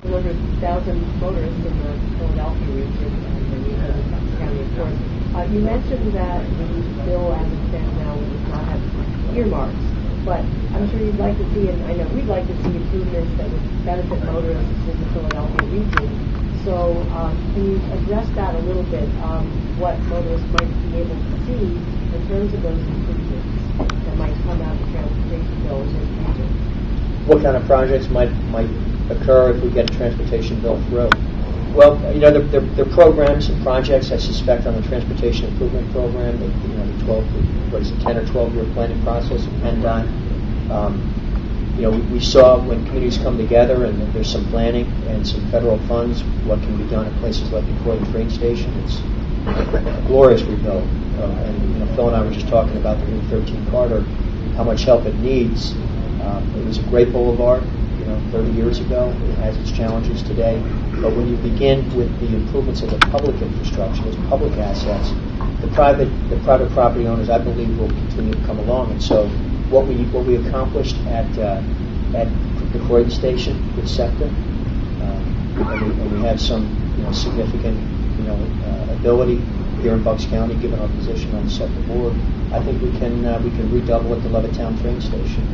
100,000 motorists in the Philadelphia region and the county, of course. You mentioned that the bill as it stands now does not have earmarks, but I'm sure you'd like to see, and I know we'd like to see improvements that would benefit motorists in the Philadelphia region. So can you address that a little bit, what motorists might be able to see in terms of those improvements that might come out of transportation bills in the future? What kind of projects might occur if we get a transportation bill through? Well, there are programs and projects, I suspect, on the transportation improvement program, the 10 or 12 year planning process of PennDOT. We saw when communities come together and there's some planning and some federal funds, what can be done at places like the Croydon train station. It's a glorious rebuild. And Phil and I were just talking about the Route 13 corridor, how much help it needs. It was a great boulevard, 30 years ago. It has its challenges today. But when you begin with the improvements of the public infrastructure, those public assets, the private property owners, I believe, will continue to come along. And so what we accomplished at the Croydon station with SEPTA, and we have some significant ability here in Bucks County, given our position on the SEPTA board. I think we can redouble at the Levittown train station,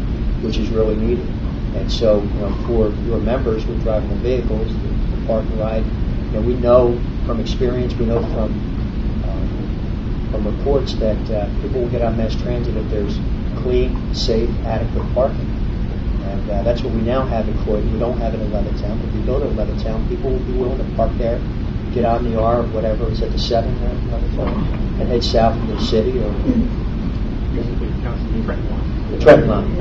which is really needed. And so, for your members who are driving the vehicles, the park and ride, we know from experience, we know from reports that people will get on mass transit if there's clean, safe, adequate parking. And that's what we now have in Croydon. We don't have it in Levittown. If we go to Levittown, people will be willing to park there, get out in the R or whatever is at the 7 and head south into the city or the Trent line.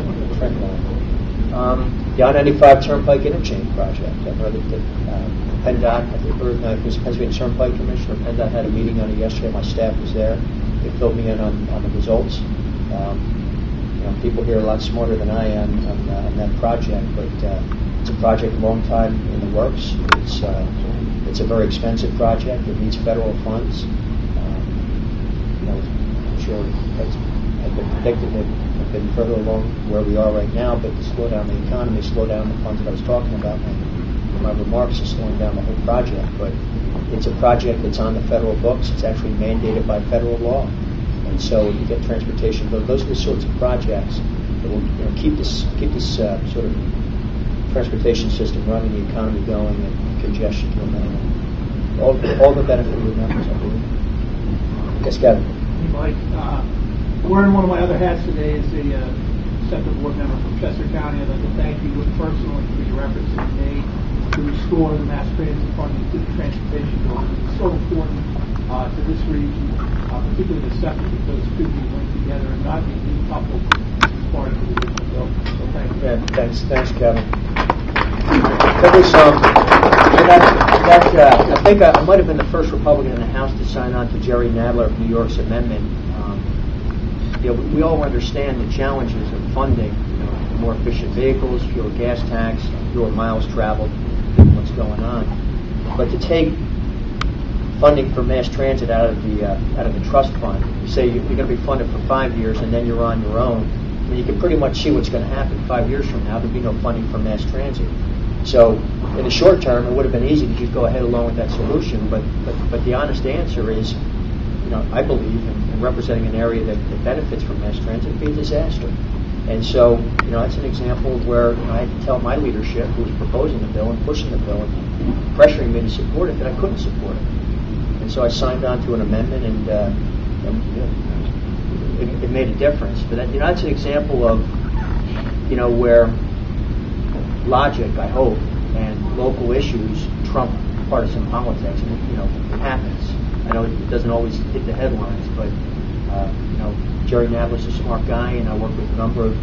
The I-95 Turnpike Interchange project. I know that PennDOT, it was Pennsylvania Turnpike Commissioner, PennDOT had a meeting on it yesterday. My staff was there. They filled me in on the results. People here are a lot smarter than I am on that project, but it's a project a long time in the works. It's a very expensive project. It needs federal funds. I'm sure that's been predicted that have been further along where we are right now, but to slow down the economy, slow down the funds that I was talking about, and my remarks are slowing down the whole project. But it's a project that's on the federal books. It's actually mandated by federal law. And so you get transportation, but those are the sorts of projects that will keep this sort of transportation system running, the economy going, and congestion to a minimum. All the benefit of the members, I believe. Yes, Kevin. Hey, Mike. Wearing one of my other hats today is a SEPTA board member from Chester County. I'd like to thank you personally for your efforts that you made to restore the mass transit funding to the transportation bill. It's so important to this region, particularly the SEPTA, because it could be linked together and not be decoupled as part of the division bill. So thank you. Yeah, thanks, Kevin. There was I think I might have been the first Republican in the House to sign on to Jerry Nadler of New York's amendment. We all understand the challenges of funding, more efficient vehicles, fewer gas tax, fewer miles traveled, given what's going on. But to take funding for mass transit out of the trust fund, you say you're going to be funded for 5 years and then you're on your own. I mean, you can pretty much see what's going to happen 5 years from now. There'll be no funding for mass transit. So in the short term, it would have been easy to just go ahead along with that solution. But the honest answer is, I believe in representing an area that benefits from mass transit, it'd be a disaster. And so, that's an example of where I had to tell my leadership, who was proposing the bill and pushing the bill and pressuring me to support it, that I couldn't support it. And so I signed on to an amendment, and it made a difference. But that's an example of, where logic, I hope, and local issues trump partisan politics, and it happens. I know it doesn't always hit the headlines, but Jerry Nadler's a smart guy, and I work with a number of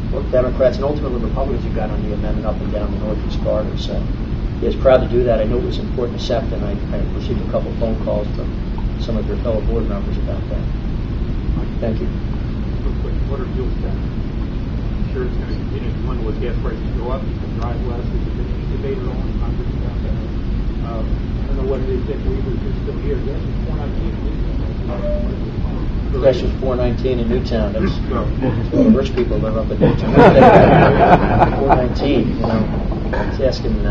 both Democrats and ultimately Republicans who got on the amendment up and down the Northeast corridor. So he was proud to do that. I knew it was important to SEPTA, and I received a couple of phone calls from some of your fellow board members about that. Thank you. Real quick, what are fuel tax? I'm sure it's going to continue. One with gas prices go up, you can drive less. There's been debated on Congress about that. I don't know what it is that we were just still here. That's That's just 419 in Newtown. That's where the rich people live up in Newtown. 419, it's asking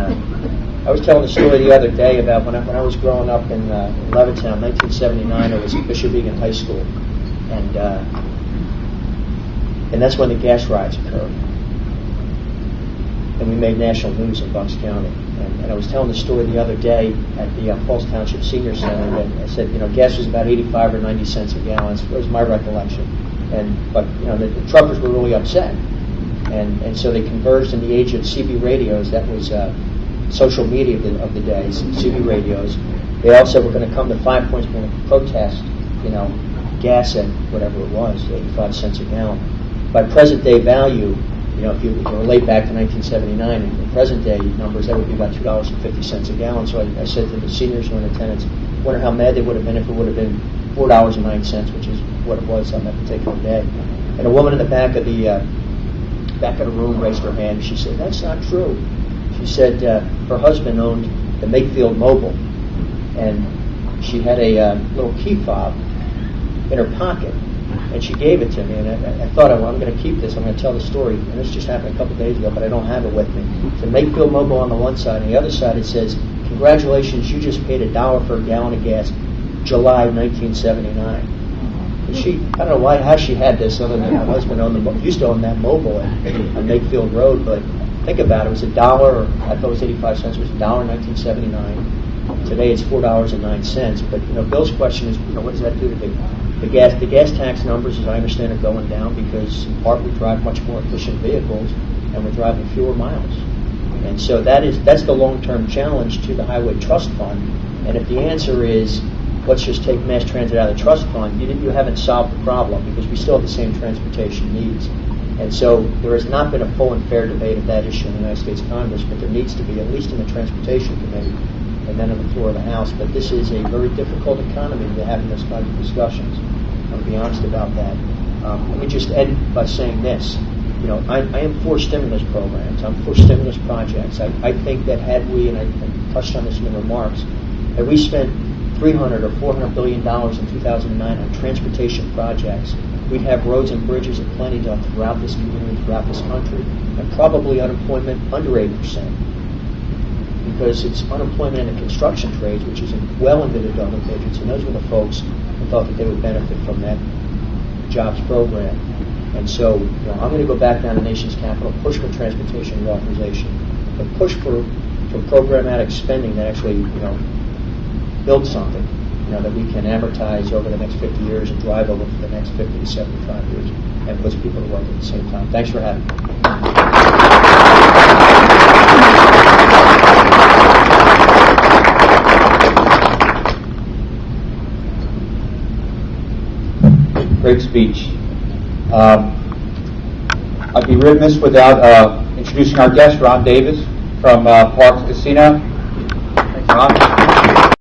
I was telling the story the other day about when I was growing up in Levittown, 1979. I was at Bishop Egan High School, and that's when the gas riots occurred. And we made national news in Bucks County. And I was telling the story the other day at the Falls Township Senior Center, and I said, gas was about 85 or 90 cents a gallon. That was my recollection. But the truckers were really upset. And so they converged in the age of CB radios. That was social media of the day, CB radios. They all said we're going to come to 5 Points, we're going to protest, gas at whatever it was, 85 cents a gallon. By present day value, if you relate back to 1979, in present day numbers, that would be about $2.50 a gallon. So I said to the seniors who were in attendance, wonder how mad they would have been if it would have been $4.09, which is what it was on that particular day. And a woman in the back of the room raised her hand. She said, "That's not true." She said her husband owned the Makefield Mobile, and she had a little key fob in her pocket, and she gave it to me. And I thought, well, I'm going to keep this. I'm going to tell the story. And this just happened a couple of days ago, but I don't have it with me. The Makefield Mobile on the one side, and the other side it says, "Congratulations, you just paid $1 for a gallon of gas, July 1979." And I don't know how she had this, other than her husband used to own that mobile on Makefield Road. But think about it. It was $1, or I thought it was 85 cents. It was $1 in 1979. Today it's $4.09. But Bill's question is, what does that do to the gas? The gas tax numbers, as I understand, are going down because in part we drive much more efficient vehicles and we're driving fewer miles. And so that's the long-term challenge to the Highway Trust Fund. And if the answer is, let's just take mass transit out of the trust fund, you haven't solved the problem, because we still have the same transportation needs. And so there has not been a full and fair debate of that issue in the United States Congress, but there needs to be, at least in the Transportation Committee and then on the floor of the House. But this is a very difficult economy to having those kinds of discussions. I'll be honest about that. Let me just end by saying this. I am for stimulus programs. I'm for stimulus projects. I think that had we, and I touched on this in the remarks, that we spent $300 or $400 billion in 2009 on transportation projects, we'd have roads and bridges aplenty done throughout this community, throughout this country, and probably unemployment under 8%. Because it's unemployment in the construction trades, which is well into the double digits, and those were the folks who thought that they would benefit from that jobs program. And so, I'm going to go back down to the nation's capital, push for transportation reauthorization, but push for programmatic spending that actually, build something, that we can amortize over the next 50 years and drive over for the next 50 to 75 years, and puts people to work at the same time. Thanks for having me. Great speech. I'd be remiss without introducing our guest, Ron Davis from Parks Casino. Thanks, Ron.